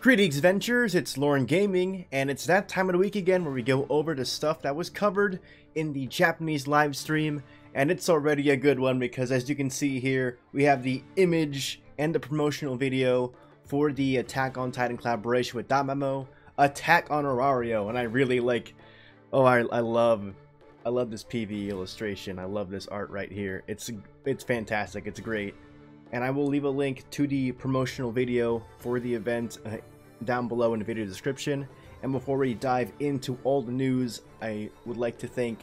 Greetings Ventures, it's Lauren Gaming, and it's that time of the week again where we go over the stuff that was covered in the Japanese live stream, and it's already a good one because as you can see here, we have the image and the promotional video for the Attack on Titan collaboration with DanMemo, Attack on Riveria, and I really like, I love this PV illustration. I love this art right here. It's fantastic, it's great. And I will leave a link to the promotional video for the event down below in the video description. And before we dive into all the news, I would like to thank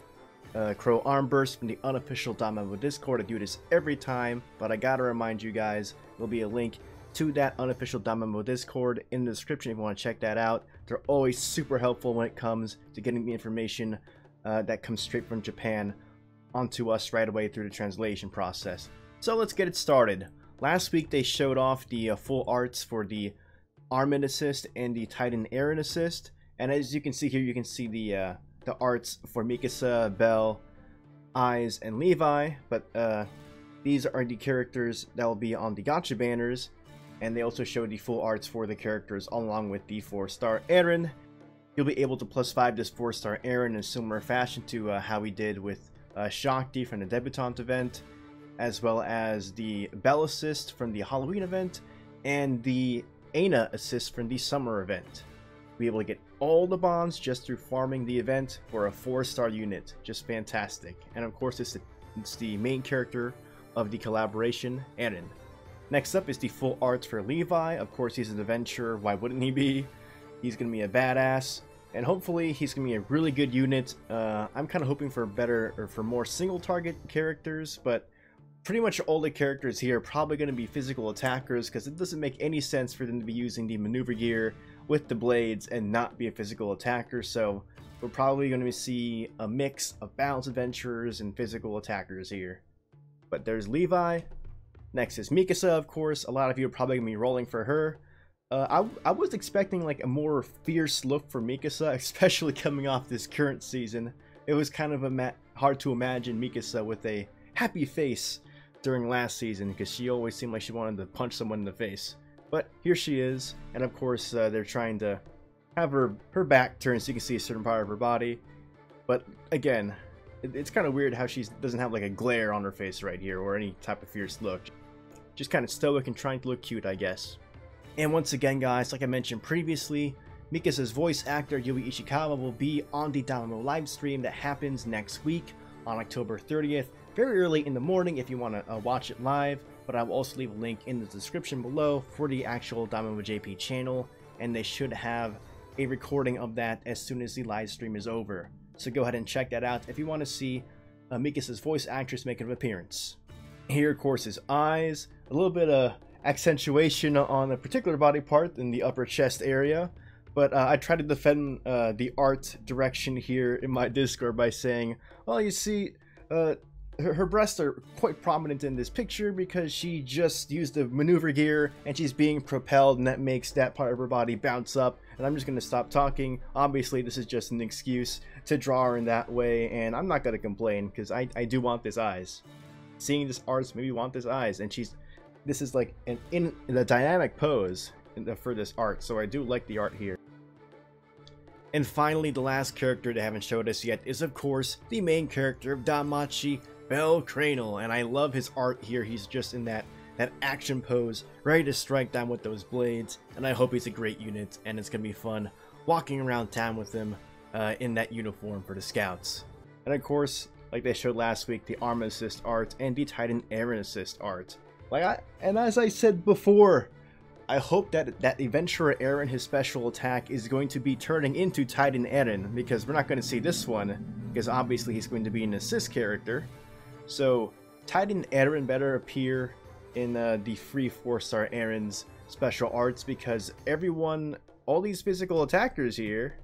Crow Armburst from the unofficial DanMemo Discord. I do this every time, but I gotta remind you guys, there'll be a link to that unofficial DanMemo Discord in the description if you want to check that out. They're always super helpful when it comes to getting the information that comes straight from Japan onto us right away through the translation process. So let's get it started. Last week they showed off the full arts for the Armin Assist and the Titan Eren Assist, and as you can see here, you can see the arts for Mikasa, Bell, Eyes, and Levi. But these are the characters that will be on the gacha banners, and they also show the full arts for the characters along with the 4-star Eren. You'll be able to +5 this 4-star Eren in a similar fashion to how we did with Shakti from the debutante event, as well as the Bell Assist from the Halloween event, and the Aina Assist from the summer event. Be able to get all the bonds just through farming the event for a 4-star unit. Just fantastic. And of course, it's the main character of the collaboration, Eren. Next up is the full arts for Levi. Of course, he's an adventurer. Why wouldn't he be? He's going to be a badass. And hopefully, he's going to be a really good unit. I'm kind of hoping for more single target characters, but pretty much all the characters here are probably going to be physical attackers because it doesn't make any sense for them to be using the maneuver gear with the blades and not be a physical attacker. So we're probably going to see a mix of balanced adventurers and physical attackers here. But there's Levi. Next is Mikasa, of course. A lot of you are probably going to be rolling for her. I was expecting like a more fierce look for Mikasa, especially coming off this current season. It was kind of hard to imagine Mikasa with a happy face during last season because she always seemed like she wanted to punch someone in the face. But here she is, and of course they're trying to have her back turned so you can see a certain part of her body. But again, it's kind of weird how she doesn't have like a glare on her face right here or any type of fierce look. Just kind of stoic and trying to look cute, I guess. And once again guys, like I mentioned previously, Mikasa's voice actor Yui Ishikawa will be on the DanMemo live stream that happens next week on October 30th. Very early in the morning if you want to watch it live, but I will also leave a link in the description below for the actual DanMemo JP channel, and they should have a recording of that as soon as the live stream is over. So go ahead and check that out if you want to see Mikasa's voice actress make an appearance. Here of course is Eyes, a little bit of accentuation on a particular body part in the upper chest area, but I try to defend the art direction here in my Discord by saying, well, you see, her breasts are quite prominent in this picture because she just used the maneuver gear and she's being propelled, and that makes that part of her body bounce up. And I'm just going to stop talking. Obviously this is just an excuse to draw her in that way, and I'm not going to complain because I do want this Eyes. Seeing this artist maybe want this Eyes, and this is like in a dynamic pose for this art, so I do like the art here. And finally, the last character they haven't showed us yet is of course the main character of DanMachi, Bell Cranel, and I love his art here. He's just in that action pose, ready to strike down with those blades, and I hope he's a great unit, and it's gonna be fun walking around town with him in that uniform for the scouts. And of course, like they showed last week, the Arm Assist art and the Titan Eren Assist art. And as I said before, I hope that Adventurer Eren, his special attack, is going to be turning into Titan Eren, because we're not going to see this one, because obviously he's going to be an assist character. So Titan Eren better appear in the free 4-star Eren's special arts, because all these physical attackers here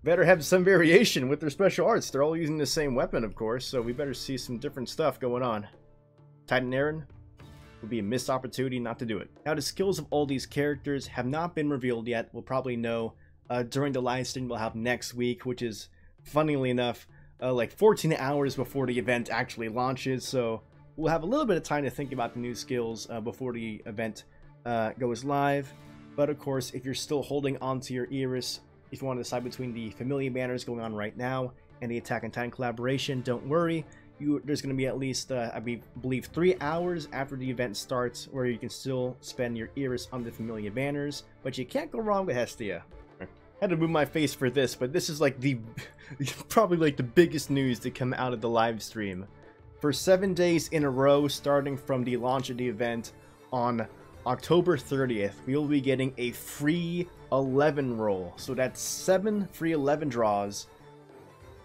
better have some variation with their special arts. They're all using the same weapon, of course, so we better see some different stuff going on. Titan Eren would be a missed opportunity not to do it. Now, the skills of all these characters have not been revealed yet. We'll probably know during the live stream we'll have next week, which is, funnily enough, like 14 hours before the event actually launches, so we'll have a little bit of time to think about the new skills before the event goes live. But of course, if you're still holding onto your Iris, if you want to decide between the Familia banners going on right now and the Attack on Titan collaboration, don't worry. There's going to be at least, I believe, 3 hours after the event starts where you can still spend your Iris on the Familia banners, but you can't go wrong with Hestia. I had to move my face for this, but this is like probably like the biggest news to come out of the live stream. For 7 days in a row, starting from the launch of the event on October 30th, we will be getting a free 11 roll. So that's 7 free 11 draws.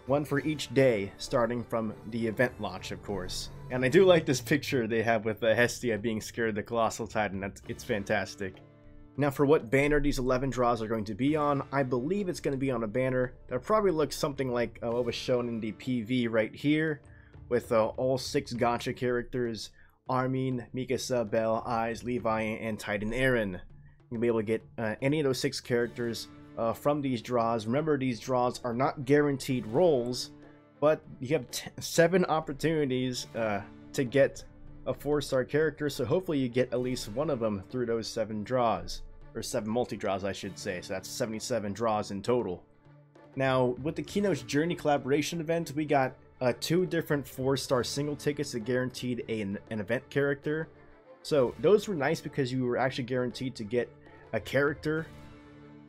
One for each day, starting from the event launch, of course. And I do like this picture they have with Hestia being scared of the Colossal Titan. It's fantastic. Now, for what banner these 11 draws are going to be on, I believe it's going to be on a banner that probably looks something like what was shown in the PV right here, with all 6 gacha characters: Armin, Mikasa, Bell, Eyes, Levi, and Titan Eren. You'll be able to get any of those 6 characters from these draws. Remember, these draws are not guaranteed rolls, but you have 7 opportunities to get a 4-star character, so hopefully you get at least one of them through those 7 draws, or 7 multi-draws I should say, so that's 77 draws in total. Now, with the Kino's Journey collaboration event, we got 2 different 4-star single tickets that guaranteed an event character. So those were nice because you were actually guaranteed to get a character,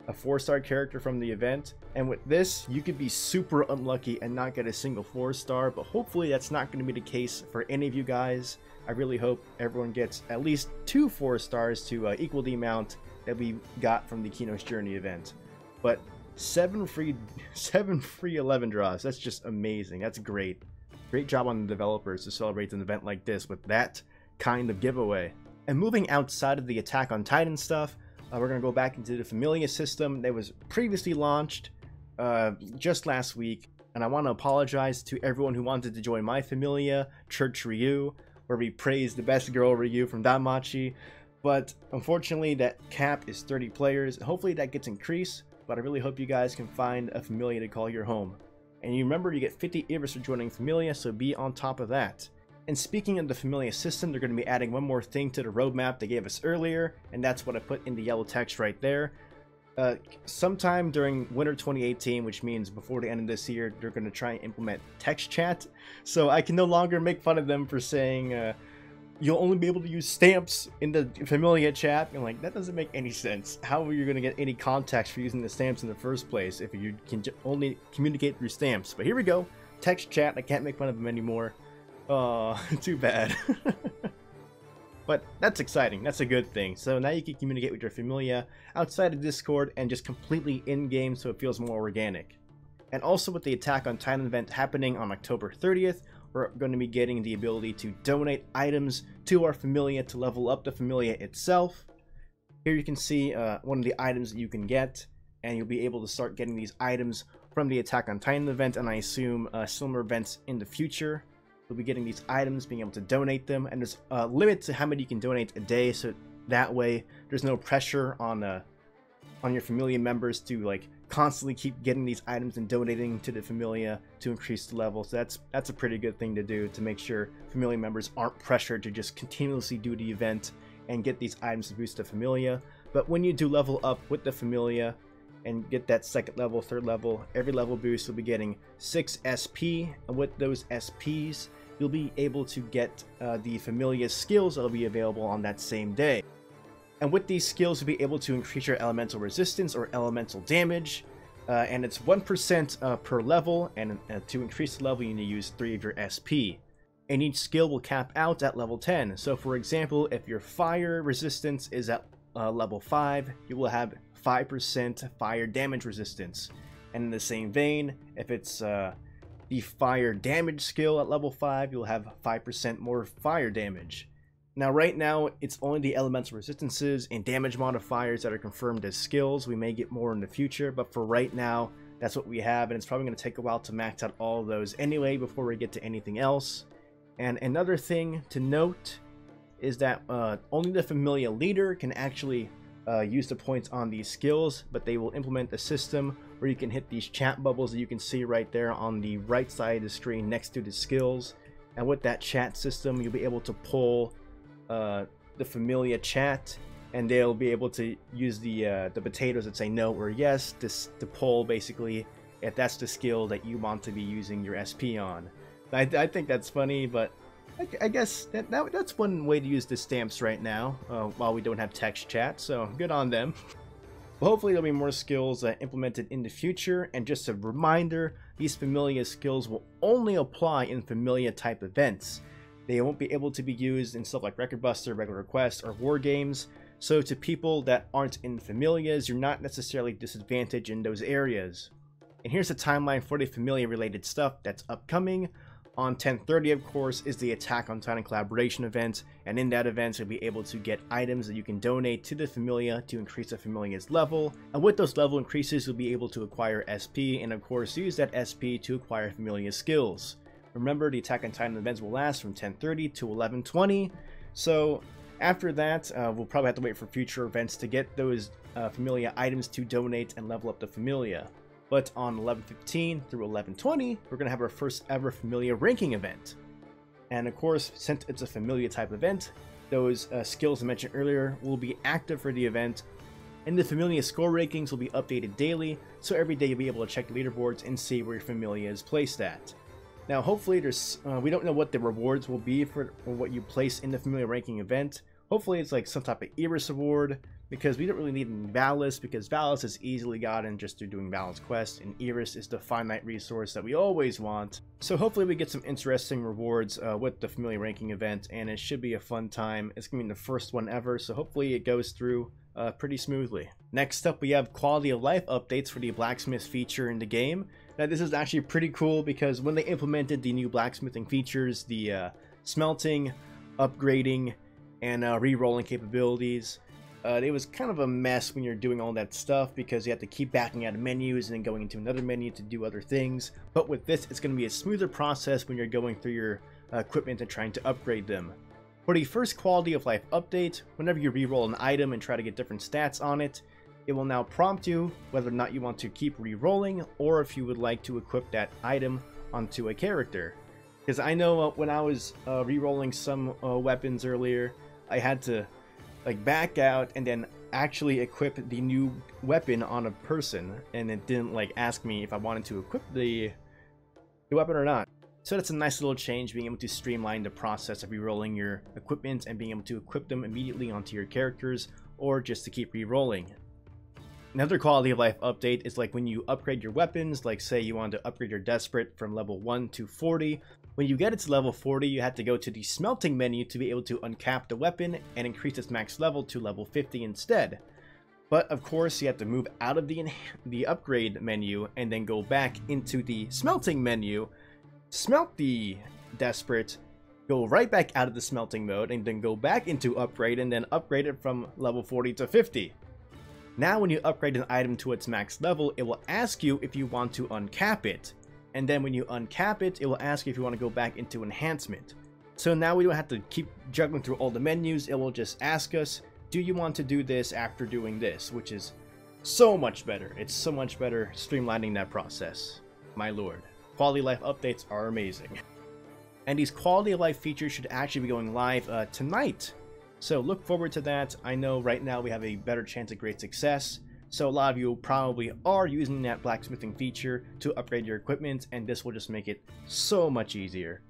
a 4-star character from the event. And with this, you could be super unlucky and not get a single 4-star, but hopefully that's not going to be the case for any of you guys. I really hope everyone gets at least 2 4-stars to equal the amount that we got from the Kino's Journey event. But 7 free 11 draws, that's just amazing. That's great. Great job on the developers to celebrate an event like this with that kind of giveaway. And moving outside of the Attack on Titan stuff, we're going to go back into the Familia system that was previously launched just last week. And I want to apologize to everyone who wanted to join my Familia, Church Ryu, where we praise the best girl Ryu from DanMachi. But unfortunately, that cap is 30 players. Hopefully that gets increased, but I really hope you guys can find a Familia to call your home. And you remember, you get 50 Iris for joining Familia, so be on top of that. And speaking of the Familia system, they're going to be adding one more thing to the roadmap they gave us earlier, and that's what I put in the yellow text right there. Sometime during winter 2018, which means before the end of this year, they're going to try and implement text chat. So I can no longer make fun of them for saying you'll only be able to use stamps in the Familia chat. And like, that doesn't make any sense. How are you going to get any context for using the stamps in the first place if you can only communicate through stamps? But here we go. Text chat. I can't make fun of them anymore. Oh, too bad. But that's exciting. That's a good thing. So now you can communicate with your Familia outside of Discord and just completely in-game, so it feels more organic. And also with the Attack on Titan event happening on October 30th, we're going to be getting the ability to donate items to our Familia to level up the Familia itself. Here you can see one of the items that you can get, and you'll be able to start getting these items from the Attack on Titan event, and I assume similar events in the future. You'll be getting these items, being able to donate them, and there's a limit to how many you can donate a day, so that way there's no pressure on your Familia members to like constantly keep getting these items and donating to the Familia to increase the level. So that's a pretty good thing to do, to make sure Familia members aren't pressured to just continuously do the event and get these items to boost the Familia. But when you do level up with the Familia and get that 2nd level, 3rd level, every level boost, you'll be getting 6 SP, and with those SPs you'll be able to get the Familia skills that will be available on that same day. And with these skills, you'll be able to increase your elemental resistance or elemental damage, and it's 1% per level, and to increase the level you need to use 3 of your SP. And each skill will cap out at level 10. So for example, if your fire resistance is at level 5, you will have 5% fire damage resistance. And in the same vein, if it's the fire damage skill at level 5, you'll have 5% more fire damage. Now right now, it's only the elemental resistances and damage modifiers that are confirmed as skills. We may get more in the future, but for right now, that's what we have, and it's probably going to take a while to max out all of those anyway before we get to anything else. And another thing to note is that only the Familia leader can actually use the points on these skills, but they will implement a system where you can hit these chat bubbles that you can see right there on the right side of the screen next to the skills. And with that chat system, you'll be able to pull the Familia chat and they'll be able to use the potatoes that say no or yes to poll basically if that's the skill that you want to be using your SP on. I think that's funny, but I guess that's one way to use the stamps right now while we don't have text chat, so good on them. Well, hopefully there'll be more skills implemented in the future, and just a reminder, these Familia skills will only apply in Familia type events. They won't be able to be used in stuff like Record Buster, Regular Request, or War Games, so to people that aren't in Familias, you're not necessarily disadvantaged in those areas. And here's the timeline for the Familia related stuff that's upcoming. On 10/30, of course, is the Attack on Titan collaboration event, and in that event you'll be able to get items that you can donate to the Familia to increase the Familia's level, and with those level increases you'll be able to acquire SP, and of course use that SP to acquire Familia skills. Remember, the Attack on Titan events will last from 10:30 to 11:20, so after that we'll probably have to wait for future events to get those Familia items to donate and level up the Familia. But on 11:15 through 11:20, we're going to have our first ever Familia ranking event. And of course, since it's a Familia type event, those skills I mentioned earlier will be active for the event. And the Familia score rankings will be updated daily, so every day you'll be able to check the leaderboards and see where your Familia is placed at. Now hopefully we don't know what the rewards will be for what you place in the Familia ranking event. Hopefully it's like some type of Iris award, because we don't really need Valis, because Valis is easily gotten just through doing Valis quests, and Iris is the finite resource that we always want. So hopefully we get some interesting rewards with the Familia ranking event, and it should be a fun time. It's going to be the first one ever, so hopefully it goes through pretty smoothly. Next up, we have quality of life updates for the blacksmith feature in the game. Now this is actually pretty cool, because when they implemented the new blacksmithing features, the smelting, upgrading, and re-rolling capabilities, it was kind of a mess when you're doing all that stuff, because you have to keep backing out of menus and then going into another menu to do other things. But with this, it's going to be a smoother process when you're going through your equipment and trying to upgrade them. For the first quality of life update, whenever you re-roll an item and try to get different stats on it, it will now prompt you whether or not you want to keep re-rolling, or if you would like to equip that item onto a character. Because I know when I was re-rolling some weapons earlier, I had to like back out and then actually equip the new weapon on a person, and it didn't like ask me if I wanted to equip the weapon or not. So that's a nice little change, being able to streamline the process of re-rolling your equipment and being able to equip them immediately onto your characters, or just to keep re-rolling. Another quality of life update is like when you upgrade your weapons, like say you want to upgrade your Desperate from level 1 to 40. When you get it to level 40, you have to go to the smelting menu to be able to uncap the weapon and increase its max level to level 50 instead. But of course, you have to move out of the upgrade menu and then go back into the smelting menu, smelt the Desperate, go right back out of the smelting mode, and then go back into upgrade and then upgrade it from level 40 to 50. Now when you upgrade an item to its max level, it will ask you if you want to uncap it. And then when you uncap it, it will ask you if you want to go back into enhancement. So now we don't have to keep juggling through all the menus. It will just ask us, do you want to do this after doing this? Which is so much better. It's so much better streamlining that process. My lord. Quality of life updates are amazing. And these quality of life features should actually be going live tonight. So look forward to that. I know right now we have a better chance of great success, so a lot of you probably are using that blacksmithing feature to upgrade your equipment, and this will just make it so much easier.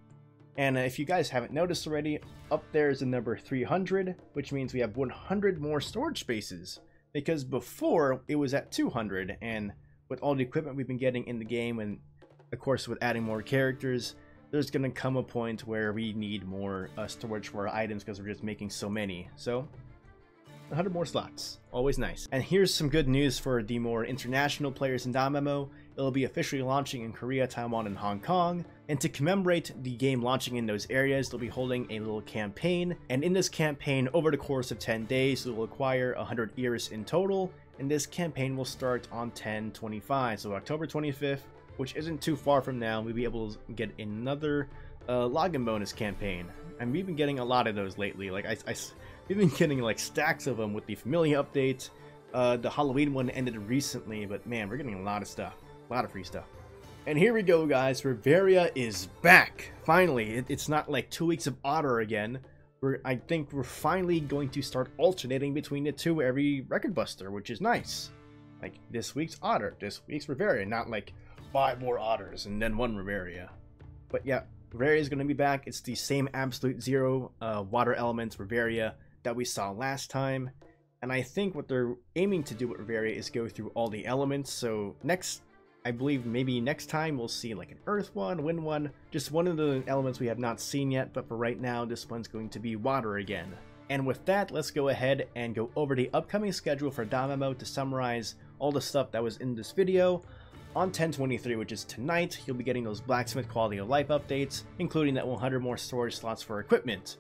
And if you guys haven't noticed already, up there is the number 300, which means we have 100 more storage spaces, because before it was at 200, and with all the equipment we've been getting in the game, and of course with adding more characters, there's going to come a point where we need more storage for our items, because we're just making so many. So 100 more slots, always nice. And here's some good news for the more international players in DanMemo. It'll be officially launching in Korea, Taiwan, and Hong Kong. And to commemorate the game launching in those areas, they'll be holding a little campaign. And in this campaign, over the course of 10 days, we will acquire 100 Iris in total. And this campaign will start on 10/25, so October 25th. Which isn't too far from now. We'll be able to get another login bonus campaign, and we've been getting a lot of those lately. Like we've been getting like stacks of them with the Familia update. The Halloween one ended recently, but man, we're getting a lot of stuff, a lot of free stuff. And here we go, guys. Riveria is back finally. It's not like 2 weeks of otter again. I think we're finally going to start alternating between the two every record buster, which is nice. Like this week's Otter, this week's Riveria, not like 5 more Otters and then 1 Riveria. But yeah, Riveria is going to be back. It's the same absolute zero water elements Riveria that we saw last time. And I think what they're aiming to do with Riveria is go through all the elements. So next, I believe maybe next time we'll see like an Earth one, Wind one, just one of the elements we have not seen yet. But for right now, this one's going to be water again. And with that, let's go ahead and go over the upcoming schedule for DanMemo to summarize all the stuff that was in this video. On 10/23, which is tonight, you'll be getting those blacksmith quality of life updates, including that 100 more storage slots for equipment.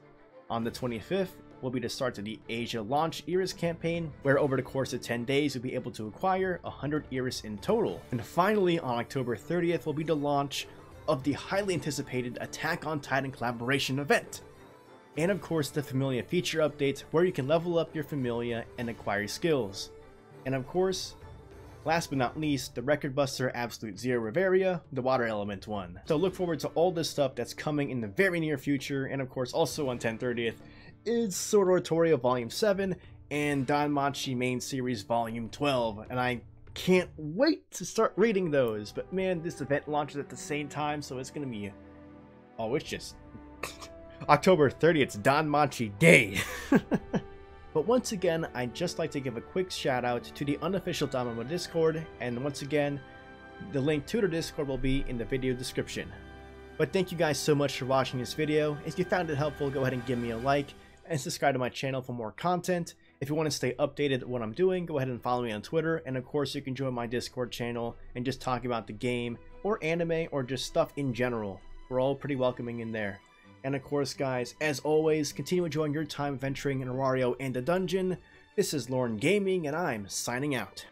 On the 25th, will be the start of the Asia Launch Iris campaign, where over the course of 10 days you'll be able to acquire 100 Iris in total. And finally, on October 30th will be the launch of the highly anticipated Attack on Titan collaboration event. And of course the Familia feature updates, where you can level up your Familia and acquire skills. And of course, last but not least, the Record Buster Absolute Zero Riveria, the Water Element one. So look forward to all this stuff that's coming in the very near future. And of course also on 10/30th is Sword Oratorio Volume 7 and DanMachi Main Series Volume 12. And I can't wait to start reading those. But man, this event launches at the same time, so it's gonna be... oh, it's just... October 30th, it's DanMachi Day! But once again, I'd just like to give a quick shout out to the unofficial DanMemo Discord, and once again, the link to the Discord will be in the video description. But thank you guys so much for watching this video. If you found it helpful, go ahead and give me a like, and subscribe to my channel for more content. If you want to stay updated on what I'm doing, go ahead and follow me on Twitter, and of course you can join my Discord channel and just talk about the game, or anime, or just stuff in general. We're all pretty welcoming in there. And of course guys, as always, continue enjoying your time venturing in Riveria and the dungeon. This is Lauren Gaming, and I'm signing out.